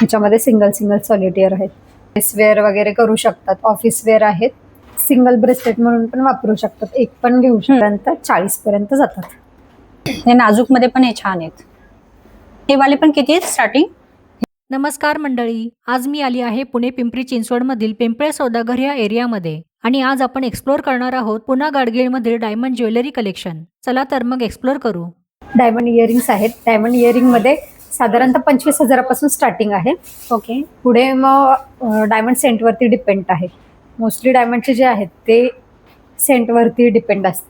ह्याच्यामध्ये single single solitaire आहेत. Office wear वगैरे करू शकतात. ऑफिस वेअर आहेत. सिंगल ब्रेसलेट म्हणून पण वापरू शकतात. एक पण घेऊ शकतात. 40 पर्यंत जातात. हे नाजूक मध्ये पण हे छान आहेत. हे वाले पण किती आहेत स्टार्टिंग? नमस्कार मंडळी, आज मी आली आहे पुणे पिंपरी चिंचवडमधील पिंपळे सौदागर या एरियामध्ये आणि आज आपण एक्सप्लोर करणार आहोत पुन्हा गाडगीळमधील डायमंड ज्वेलरी कलेक्शन. चला तर मग एक्सप्लोर करू. डायमंड इयरिंग्स आहेत. डायमंड इयरिंग मध्ये साधारणतः 25,000 पासून स्टार्टिंग आहे. ओके. पुढे मग डायमंड सेंट वरती डिपेंड आहे. मोस्टली डायमंडचे जे आहेत ते सेंट वरती डिपेंड असतात.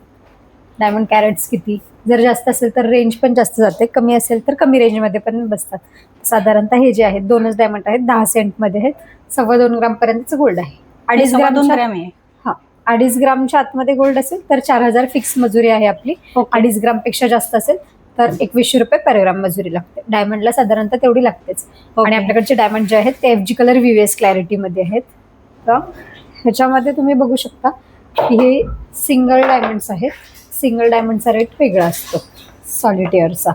डायमंड कॅरेट्स किती, जर जास्त असेल तर रेंज पण जास्त जाते, कमी असेल तर कमी रेंजमध्ये पण बसतात. साधारणतः हे जे आहेत 2च डायमंड आहेत, 10 सेंट मध्ये आहेत. 2.25 ग्राम पर्यंतच गोल्ड आहे. 2.5 ग्राम आहे. हा, 2.5 ग्रामच्या आतमध्ये गोल्ड असेल तर 4,000 फिक्स मजुरी आहे आपली. 2.5 ग्राम पेक्षा जास्त असेल तर 2100 रुपये पर ग्राम मजुरी लागते. डायमंडला साधारणतः तेवढी लागतेच. आणि आपल्याकडचे डायमंड जे आहेत ते FG कलर VVS क्लॅरिटी मध्ये आहेत. तर ह्याच्यामध्ये तुम्ही बघू शकता की हे सिंगल डायमंड्स आहेत. सिंगल डायमंडचा रेट वेगळा असतो सॉलिटेअरचा.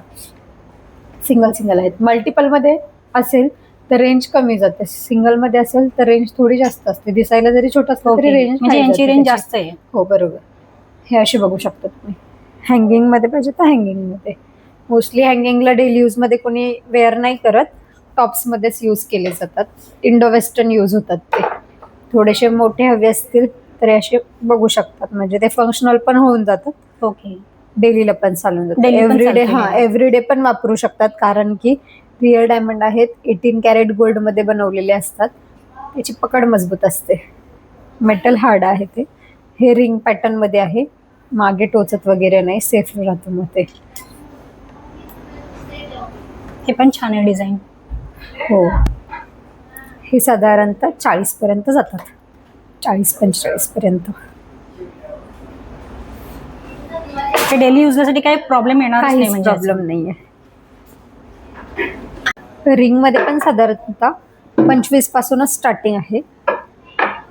सिंगल सिंगल आहेत. मल्टिपल मध्ये असेल तर रेंज कमी जाते. सिंगल मध्ये असेल तर रेंज थोडी जास्त असते. दिसायला जरी छोटा असला तरी रेंज म्हणजे यांची रेंज जास्त आहे. हो बरोबर. हे असे बघू शकता तुम्ही. हँगिंग मध्ये पाहिजे तर हँगिंग मध्ये. मोस्टली हँगिंगला डेली यूज मध्ये कोणी वेअर नाही करत, टॉप्स मध्येच यूज केले जातात. इंडो वेस्टर्न यूज होतात ते. थोडेसे मोठे हवे असतील तर असे बघू शकतात, म्हणजे ते फंक्शनल पण होऊन जातात. ओके. डेलीला पण चालून जातात. Daily पण एव्हरीडे चालते. एव्हरीडे पण वापरू शकतात, कारण की रिअल डायमंड आहेत. 18 कॅरेट गोल्ड मध्ये बनवलेले असतात. त्याची पकड मजबूत असते. मेटल हार्ड आहे ते. हे रिंग पॅटर्न मध्ये आहे. मागे टोचत वगैरे नाही, सेफ राहतो मग ते. हे पण छान आहे डिझाईन. हो, हे साधारणतः 40 पर्यंत जातात. 40-45 पर्यंत. हे डेली युजसाठी काही प्रॉब्लेम येणार नाही काहीच म्हणजे प्रॉब्लेम नाहीये. रिंग मध्ये पण साधारणतः 25 पासूनच स्टार्टिंग आहे.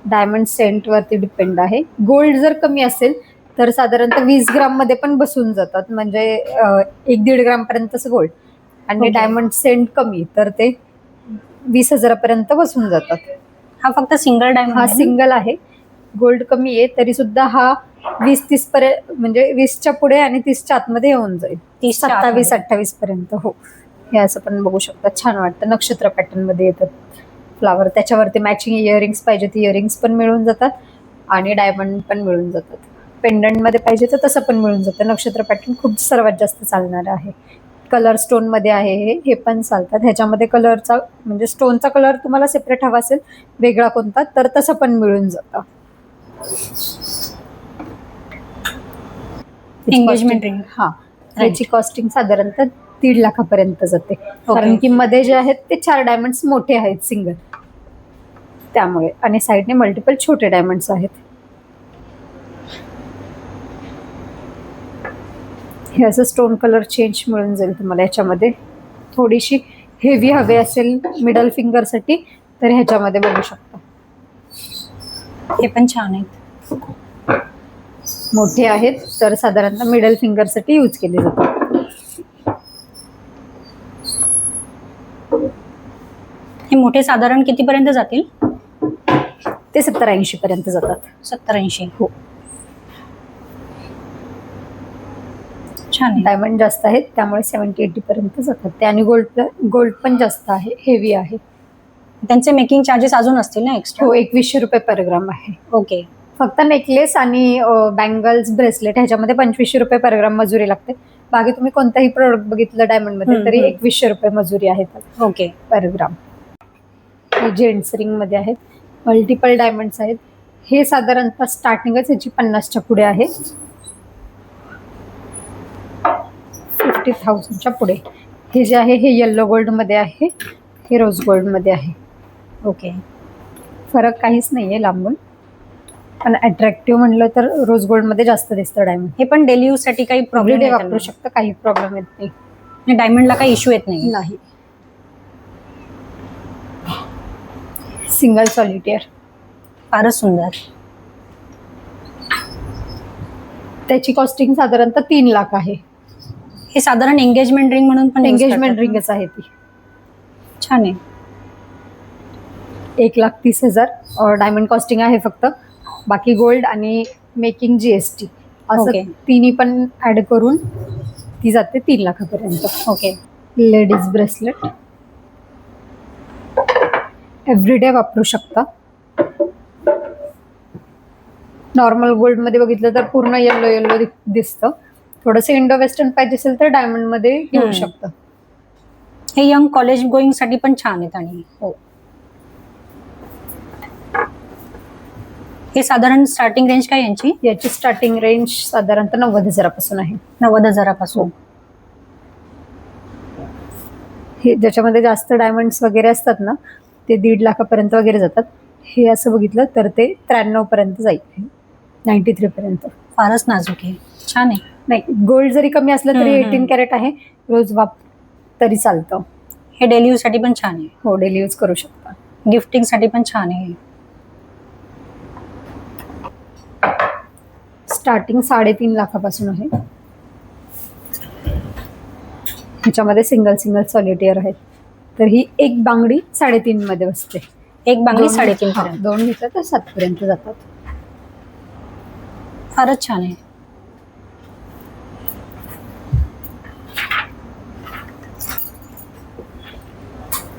डायमंड सेंट वरती डिपेंड आहे. गोल्ड जर कमी असेल तर साधारणतः 20 ग्राम मध्ये पण बसून जातात, म्हणजे 1-1.5 ग्राम पर्यंतच गोल्ड. आणि डायमंड सेंट कमी तर ते 20,000 पर्यंत बसून जातात. हा फक्त सिंगल डायमंड. हा सिंगल आहे. गोल्ड कमी आहे तरी सुद्धा हा 20-30 पर्यंत, म्हणजे 20च्या पुढे आणि 30च्या आतमध्ये येऊन जाईल. 27-28 पर्यंत. हो, हे असं पण बघू शकता. छान वाटतं. नक्षत्र पॅटर्न मध्ये येतात फ्लावर. त्याच्यावरती मॅचिंग इयरिंग्स पाहिजे तर इयरिंग्स पण मिळून जातात आणि डायमंड पण मिळून जातात. पेंडंट मध्ये पाहिजे तर तसं पण मिळून जातं. नक्षत्र पॅटर्न खूप सर्वात जास्त चालणार आहे. कलर स्टोन मध्ये आहे हे पण चालतात. ह्याच्यामध्ये कलरचा म्हणजे स्टोनचा कलर तुम्हाला सेपरेट हवा असेल वेगळा कोणता तर तसं पण मिळून जातं. Engagement ring. हा, त्याची कॉस्टिंग साधारणतः 1.5 लाखापर्यंत जाते. कारण की मध्ये जे आहेत ते 4 डायमंड्स मोठे आहेत सिंगल, त्यामुळे. आणि साईडने मल्टिपल छोटे डायमंड्स आहेत. हे असं स्टोन कलर चेंज मिळून जाईल तुम्हाला याच्यामध्ये. थोडीशी हेवी हवे असेल मिडल फिंगर साठी तर ह्याच्यामध्ये बघू शकता. हे पण छान आहेत. मोठे आहेत तर साधारणतः मिडल फिंगर साठी यूज केले जातात. हे मोठे साधारण किती पर्यंत जातील? ते 70-80 पर्यंत जातात. 70-80. हो, छान आहे. डायमंड जास्त आहेत त्यामुळे 70-80 पर्यंत जातात ते. आणि गोल्ड पण जास्त आहे, हेवी आहे. त्यांचे मेकिंग चार्जेस अजून असतील ना एक्स्ट्रा? हो, 2100 रुपये पर ग्राम आहे. ओके. फक्त नेकलेस आणि बँगल्स ब्रेसलेट ह्याच्यामध्ये 2500 रुपये पर ग्राम मजुरी लागते. बाकी तुम्ही कोणताही प्रोडक्ट बघितलं डायमंड मध्ये तरी 2100 रुपये मजुरी आहे ओके पर ग्राम. हे जेंट्स रिंग मध्ये आहेत. मल्टिपल डायमंड्स आहेत. हे साधारणतः स्टार्टिंगच ह्याची 50च्या पुढे आहे. 50,000च्या पुढे. हे जे आहे हे येल्लो गोल्ड मध्ये आहे, हे रोज गोल्ड मध्ये आहे. ओके. फरक काहीच नाहीये लांबून, पण अट्रॅक्टिव्ह म्हणलं तर रोज गोल्ड मध्ये जास्त दिसतं डायमंड. हे पण डेली यूज साठी काही प्रॉब्लेम एव्हरीडे वापरू शकता, काही प्रॉब्लेम येत नाही. डायमंडला काही इश्यू येत नाही. Single solitaire. फारच सुंदर. त्याची कॉस्टिंग साधारणतः 3 लाख आहे. हे साधारण एंगेजमेंट रिंग म्हणून पण एंगेजमेंट रिंगच आहे ती. छान आहे. 1,30,000 डायमंड कॉस्टिंग आहे फक्त. बाकी गोल्ड आणि मेकिंग GST असं ओके. तिन्ही पण ऍड करून ती जाते 3 लाखापर्यंत. ओके. लेडीज ब्रेसलेट एव्हरीडे वापरू शकता. नॉर्मल गोल्ड मध्ये बघितलं तर पूर्ण येलो येलो दिसतं. थोडंसं इंडो वेस्टर्न पाहिजे असेल तर डायमंड मध्ये घेऊ शकता. हे यंग कॉलेज गोईंग साठी पण छान आहेत. आणि हो, हे साधारण स्टार्टिंग रेंज काय यांची? याची स्टार्टिंग रेंज साधारणतः 90,000 पासून आहे. 90,000 पासून. हे ज्याच्यामध्ये जास्त डायमंड्स वगैरे असतात ना ते 1.5 लाखापर्यंत वगैरे जातात. हे असं बघितलं तर ते 93 पर्यंत जाईल. 93 पर्यंत. फारच नाजूक आहे, छान आहे. नाही, गोल्ड जरी कमी असलं तरी 18 कॅरेट आहे. रोज तरी चालतं. हे डेली यूज साठी पण छान आहे. हो, डेली यूज करू शकता. गिफ्टिंग साठी पण छान आहे. स्टार्टिंग 3.5 लाखापासून आहे. ह्याच्यामध्ये सिंगल सॉलिटेअर आहेत. तर ही एक बांगडी 3.5 मध्ये बसते. एक बांगडी 3.5 हा, पर्यंत. 2 घेतलं तर 7 पर्यंत जातात. फारच छान आहे.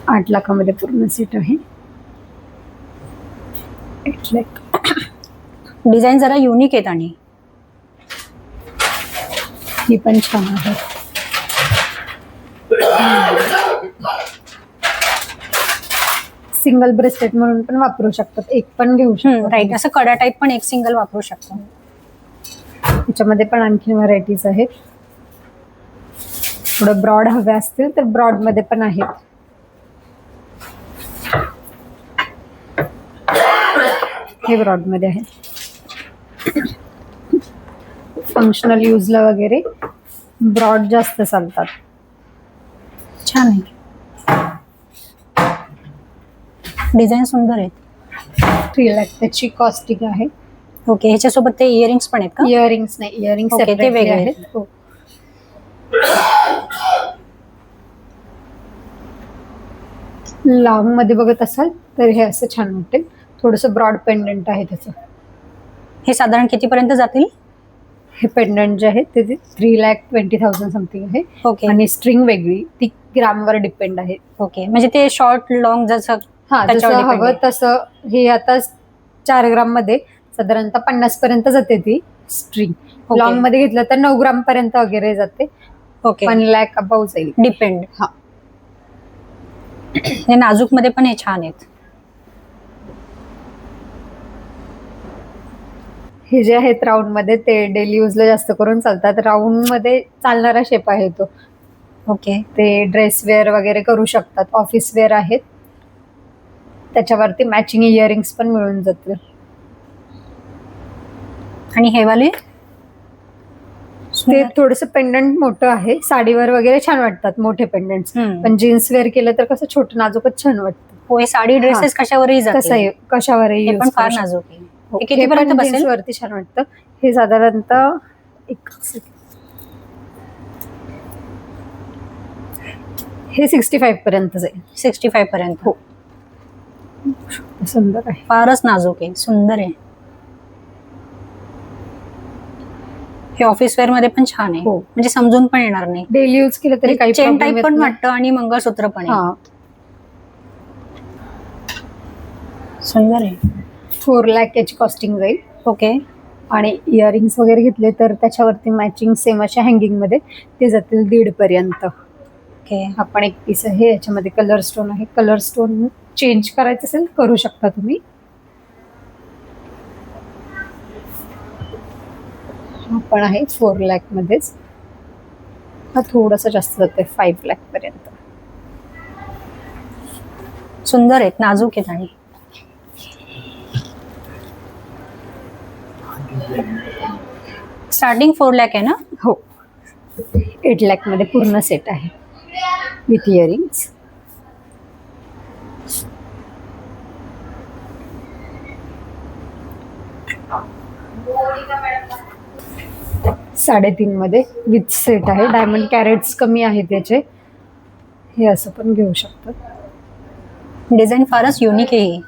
आठ लाखामध्ये पूर्ण सेट आहे. 8 लाख. डिझाईन जरा युनिक आहेत आणि ही पण छान आहे. सिंगल ब्रेसलेट म्हणून पण वापरू शकतात. एक पण घेऊ शकतात. राईट, असं कडा टाईप पण एक सिंगल वापरू शकतो. त्याच्यामध्ये पण आणखी व्हरायटीज आहेत. थोडं ब्रॉड हवे असतील तर ब्रॉड मध्ये पण आहेत. हे ब्रॉड मध्ये आहे. फंक्शनल यूजला वगैरे ब्रॉड जास्त चालतात. छान आहे. डिझाईन सुंदर आहेत. 3 लाख त्याची कॉस्टिंग आहे. ओके. ह्याच्यासोबत ते इयरिंग्स पण आहेत का? इयरिंग्स नाही, इयरिंग्स ओके, ते सेपरेटली वेगळे आहेत. आहेत. हो. लॉंग मध्ये बघत असाल तर हे असं छान वाटेल. थोडंसं ब्रॉड पेंडंट आहे त्याचं. हे साधारण कितीपर्यंत जातील? हे पेंडंट जे आहे ते 3,20,000 समथिंग आहे. ओके. आणि स्ट्रिंग वेगळी, ती ग्रामवर डिपेंड आहे. ओके, म्हणजे ते शॉर्ट लॉंग जसं हा, जसं त्याच्यावर depend हवं आहे. तसं. हे आता 4 ग्राम मध्ये साधारणतः 50 पर्यंत जाते ती स्ट्रिंग. ओके. लॉंग मध्ये घेतलं तर 9 ग्राम पर्यंत वगैरे जाते. ओके. 1 लाख अबाव जाईल. डिपेंड. हा. हे नाजूक मध्ये पण हे छान आहेत. हे जे आहेत राऊंड मध्ये ते डेली यूजला जास्त करून चालतात. राऊंड मध्ये चालणारा शेप आहे तो. ओके. ते ड्रेस वेअर वगैरे करू शकतात. ऑफिस वेअर आहेत. त्याच्यावरती मॅचिंग इयरिंग्स पण मिळून जातील. आणि हे वाले ते थोडंसं पेंडंट मोठं आहे. साडीवर वगैरे छान वाटतात मोठे पेंडंट्स. पण जीन्स वेअर केलं तर कसं छोटं नाजूकच छान वाटतं. हो, हे साडी ड्रेसेस कशावरही कसं जाते. आहे, कशावरही हे use पण फार करू शकतो. नाजूक आहे. हो, हे हे कितीपर्यंत पण बसेल? jeans वरती छान वाटतं. हे साधारणतः हे 65 पर्यंत जाईल. 65 पर्यंत. हो. सुंदर आहे. फारच नाजूक आहे, सुंदर आहे. हे ऑफिस वेअर मध्ये पण छान आहे. हो. म्हणजे समजून पण येणार नाही. डेली यूज केलं तरी काही चेन problem टाईप येत पण नाही. वाटतं आणि मंगळसूत्र पण आहे. हा, सुंदर आहे. 4 लाख याची कॉस्टिंग जाईल. ओके. आणि इयरिंग्स वगैरे घेतले तर त्याच्यावरती मॅचिंग सेम अशा हँगिंग मध्ये ते जातील 1.5 पर्यंत. ओके. हा पण एक पीस आहे. याच्यामध्ये कलर स्टोन आहे. कलर स्टोन चेंज करायचं असेल करू शकता तुम्ही. हा पण आहे 4 लाख मध्येच. हा थोडासा जास्त जातोय 5 लाख पर्यंत. सुंदर आहेत, नाजूक आहेत. आणि स्टार्टिंग 4 लाख आहे ना? हो, 8 लाख मध्ये पूर्ण सेट आहे विथ इयरिंग्स. साडेतीन मध्ये विथ सेट आहे. डायमंड कॅरेट्स कमी आहेत याचे. हे असं पण घेऊ शकतात. डिझाईन फारच युनिक आहे ही.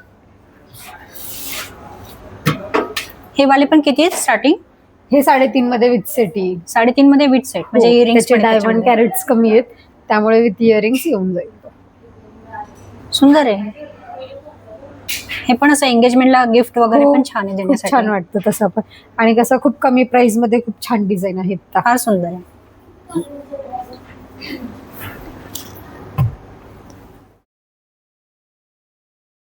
हे वाले पण किती आहेत स्टार्टिंग? हे 3.5 मध्ये विथ सेट येईल. 3.5 मध्ये विथ सेट म्हणजे हो, इयरिंग्स त्याचे डायमंड कॅरेट्स कमी आहेत, त्यामुळे विथ इयरिंग्स येऊन जाईल. सुंदर आहे. हे पण असं एंगेजमेंटला गिफ्ट वगैरे हो, पण छान आहे खूप देण्यासाठी. छान वाटतं तसं पण. आणि कसं खूप कमी प्राइस मध्ये खूप छान डिझाईन आहेत. फार सुंदर आहे.